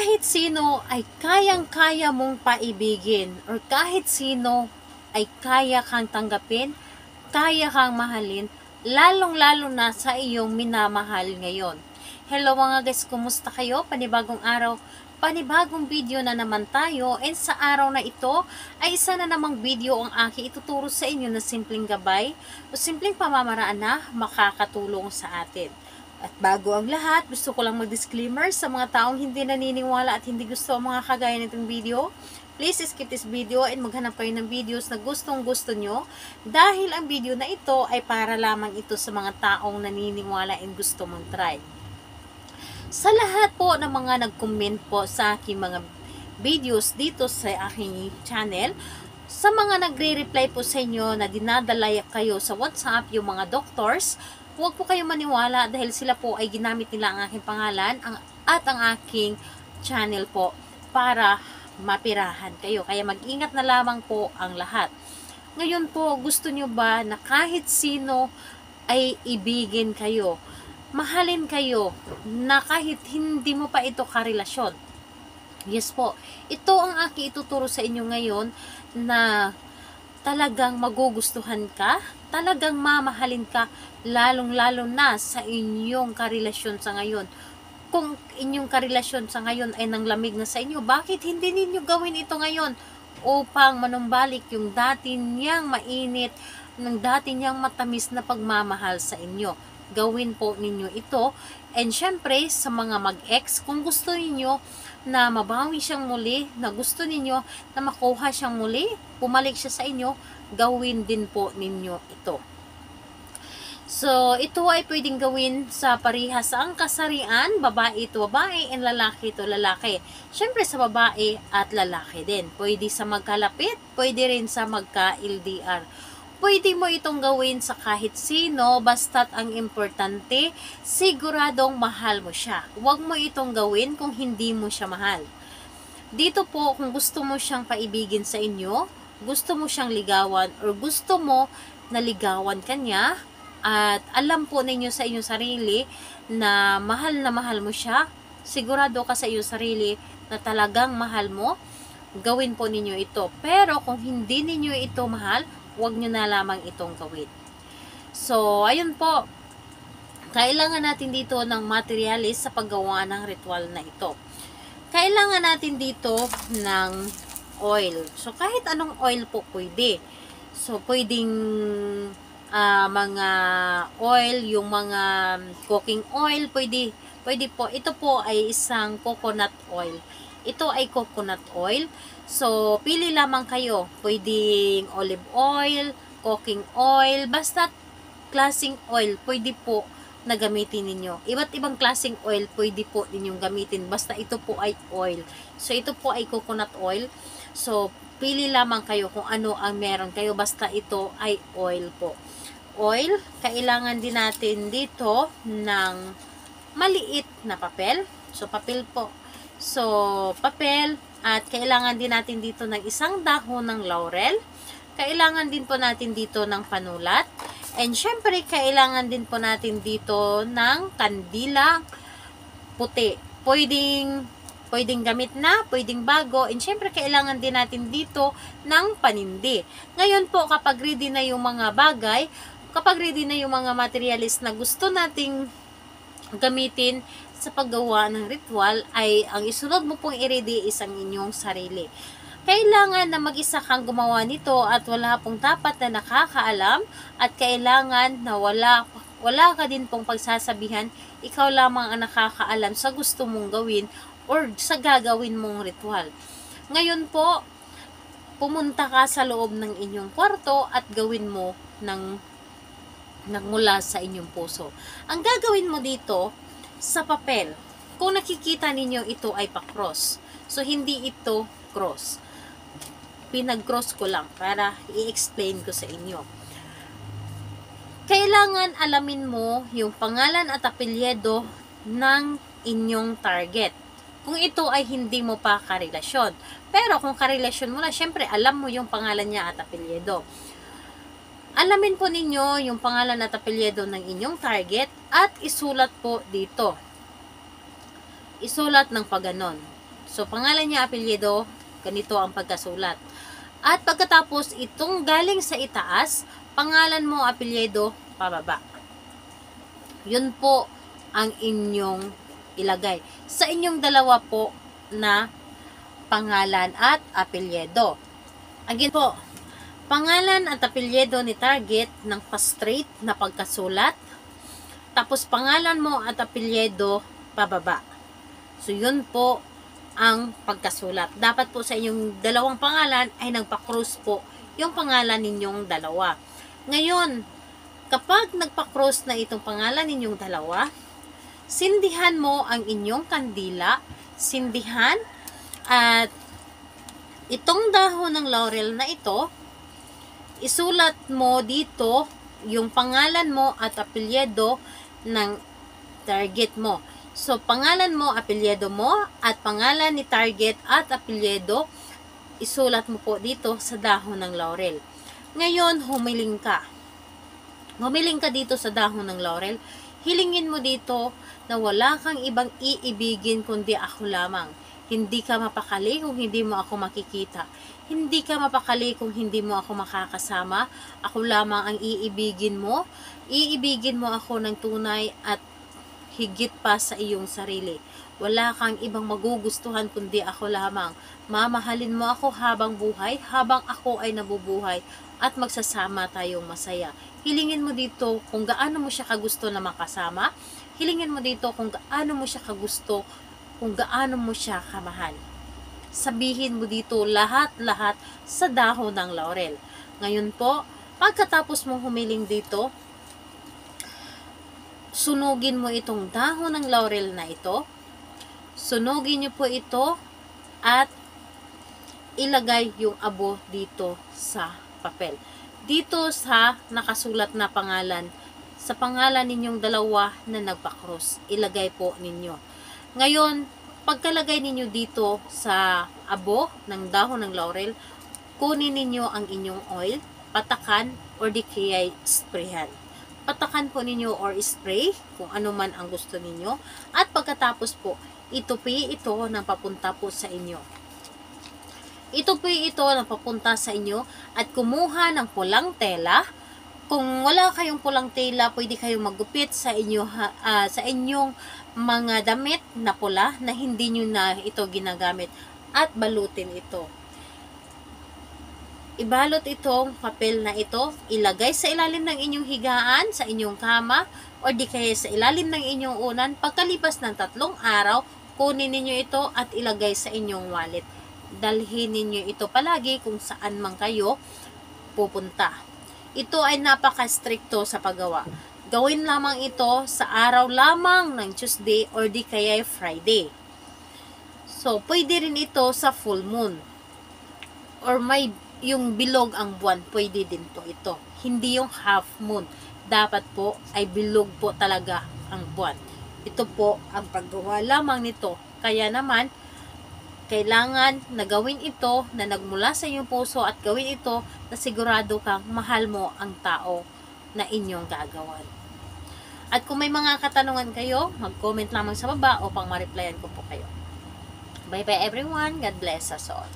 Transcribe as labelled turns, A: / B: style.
A: kahit sino ay kayang-kaya mong paibigin or kahit sino ay kaya kang tanggapin, kaya kang mahalin, lalong-lalo na sa iyong minamahal ngayon. Hello mga guys, kumusta kayo? Panibagong araw, panibagong video na naman tayo, and sa araw na ito ay isa na namang video ang aking ituturo sa inyo na simpleng gabay o simpleng pamamaraan na makakatulong sa atin. At bago ang lahat, gusto ko lang mag-disclaimer sa mga taong hindi naniniwala at hindi gusto ang mga kagaya nitong video. Please skip this video and maghanap kayo ng videos na gustong-gusto nyo dahil ang video na ito ay para lamang ito sa mga taong naniniwala and gusto mong try. Sa lahat po ng mga nag-comment po sa aking mga videos dito sa aking channel, sa mga nagre-reply po sa inyo na dinadala kayo sa WhatsApp, yung mga doctors, huwag po kayong maniwala dahil sila po ay ginamit nila ang aking pangalan at ang aking channel po para mapirahan kayo. Kaya mag-ingat na lamang po ang lahat. Ngayon po, gusto nyo ba na kahit sino ay ibigin kayo, mahalin kayo, na kahit hindi mo pa ito karelasyon? Yes po, ito ang aking ituturo sa inyo ngayon na talagang magugustuhan ka, talagang mamahalin ka, lalong-lalo na sa inyong karelasyon sa ngayon. Kung inyong karelasyon sa ngayon ay nanglamig na sa inyo, bakit hindi ninyo gawin ito ngayon upang manumbalik yung dati niyang mainit, ng dati niyang matamis na pagmamahal sa inyo? Gawin po ninyo ito. And syempre, sa mga mag-ex, kung gusto ninyo na mabawi siyang muli, na gusto ninyo na makuha siyang muli, pumalik siya sa inyo, gawin din po ninyo ito. So, ito ay pwedeng gawin sa parehas ang kasarian, babae ito babae, and lalaki ito lalaki. Syempre sa babae at lalaki din. Pwede sa magkalapit, pwede rin sa magka-LDR. Pwede mo itong gawin sa kahit sino, basta't ang importante, siguradong mahal mo siya. Huwag mo itong gawin kung hindi mo siya mahal. Dito po, kung gusto mo siyang paibigin sa inyo, gusto mo siyang ligawan, or gusto mo na ligawan kanya, at alam po ninyo sa inyong sarili na mahal mo siya, sigurado ka sa iyong sarili na talagang mahal mo, gawin po ninyo ito. Pero kung hindi ninyo ito mahal, huwag nyo na lamang itong gawin. So, ayun po. Kailangan natin dito ng materialis sa paggawa ng ritual na ito. Kailangan natin dito ng oil. So, kahit anong oil po pwede. So, pwedeng mga oil, yung mga cooking oil, pwede po. Ito po ay isang coconut oil. Ito ay coconut oil. So, pili lamang kayo. Pwedeng olive oil, cooking oil, basta klaseng oil, pwede po na gamitin ninyo. Iba't ibang klaseng oil, pwede po ninyong gamitin. Basta ito po ay oil. So, ito po ay coconut oil. So, pili lamang kayo kung ano ang meron kayo. Basta ito ay oil po. Oil, kailangan din natin dito ng maliit na papel. So, papel po. So, papel, at kailangan din natin dito ng isang dahon ng laurel. Kailangan din po natin dito ng panulat. And syempre, kailangan din po natin dito ng kandila puti. Pwedeng gamit na, pwedeng bago. And syempre, kailangan din natin dito ng panindi. Ngayon po, kapag ready na yung mga bagay, kapag ready na yung mga materialis na gusto nating gamitin sa paggawa ng ritual, ay ang isunod mo pong i-ready is ang inyong sarili. Kailangan na mag-isa kang gumawa nito at wala pong dapat na nakakaalam, at kailangan na wala ka din pong pagsasabihan, ikaw lamang ang nakakaalam sa gusto mong gawin or sa gagawin mong ritual. Ngayon po, pumunta ka sa loob ng inyong kwarto at gawin mo nagmula sa inyong puso. Ang gagawin mo dito, sa papel, kung nakikita ninyo ito ay pa-cross. So, hindi ito cross. Pinag-cross ko lang para i-explain ko sa inyo. Kailangan alamin mo yung pangalan at apelyido ng inyong target. Kung ito ay hindi mo pa karelasyon. Pero kung karelasyon mo na, syempre alam mo yung pangalan niya at apelyido. Alamin po ninyo yung pangalan at apelyido ng inyong target at isulat po dito. Isulat ng paganon. So, pangalan niya, apelyido, ganito ang pagkasulat. At pagkatapos, itong galing sa itaas, pangalan mo, apelyido, pababa. Yun po ang inyong ilagay. Sa inyong dalawa po na pangalan at apelyido. Again po, pangalan at apelyido ni target ng pa-straight na pagkasulat. Tapos pangalan mo at apelyido pababa. So yun po ang pagkasulat. Dapat po sa inyong dalawang pangalan ay nagpa-cross po yung pangalan ninyong dalawa. Ngayon, kapag nagpa-cross na itong pangalan ninyong dalawa, sindihan mo ang inyong kandila, sindihan, at itong dahon ng laurel na ito, isulat mo dito yung pangalan mo at apelyido ng target mo. So, pangalan mo, apelyido mo, at pangalan ni target at apelyido, isulat mo po dito sa dahon ng laurel. Ngayon, humiling ka. Humiling ka dito sa dahon ng laurel. Hilingin mo dito na wala kang ibang iibigin kundi ako lamang. Hindi ka mapakali kung hindi mo ako makikita. Hindi ka mapakali kung hindi mo ako makakasama. Ako lamang ang iibigin mo. Iibigin mo ako ng tunay at higit pa sa iyong sarili. Wala kang ibang magugustuhan kundi ako lamang. Mamahalin mo ako habang buhay, habang ako ay nabubuhay, at magsasama tayong masaya. Hilingin mo dito kung gaano mo siya kagusto na makasama. Hilingin mo dito kung gaano mo siya kagusto, kung gaano mo siya kamahal. Sabihin mo dito lahat-lahat sa dahon ng laurel. Ngayon po, pagkatapos mong humiling dito, sunugin mo itong dahon ng laurel na ito. Sunugin niyo po ito at ilagay yung abo dito sa papel. Dito sa nakasulat na pangalan, sa pangalan ninyong dalawa na nagpa-cross, ilagay po ninyo. Ngayon, pagkalagay ninyo dito sa abo ng dahon ng laurel, kunin ninyo ang inyong oil, patakan, or di kaya sprayhan. Patakan po ninyo or spray, kung ano man ang gusto ninyo. At pagkatapos po, itupi ito ng papunta po sa inyo. Itupi ito ng papunta sa inyo at kumuha ng pulang tela. Kung wala kayong pulang tela, pwede kayong maggupit sa sa inyong mga damit na pula na hindi nyo na ito ginagamit at balutin ito. Ibalot itong papel na ito, ilagay sa ilalim ng inyong higaan, sa inyong kama, o di kaya sa ilalim ng inyong unan. Pagkalipas ng 3 araw, kunin ninyo ito at ilagay sa inyong wallet. Dalhin ninyo ito palagi kung saan man kayo pupunta. Ito ay napaka-stricto sa paggawa. Gawin lamang ito sa araw lamang ng Tuesday or di kaya Friday. So, pwede rin ito sa full moon. Or may yung bilog ang buwan, pwede din po ito. Hindi yung half moon. Dapat po ay bilog po talaga ang buwan. Ito po ang paggawa lamang nito. Kaya naman, kailangan na gawin ito na nagmula sa iyong puso at gawin ito na sigurado kang mahal mo ang tao na inyong gagawan. At kung may mga katanungan kayo, mag-comment lamang sa baba upang ma-replyan ko po kayo. Bye-bye everyone. God bless us all.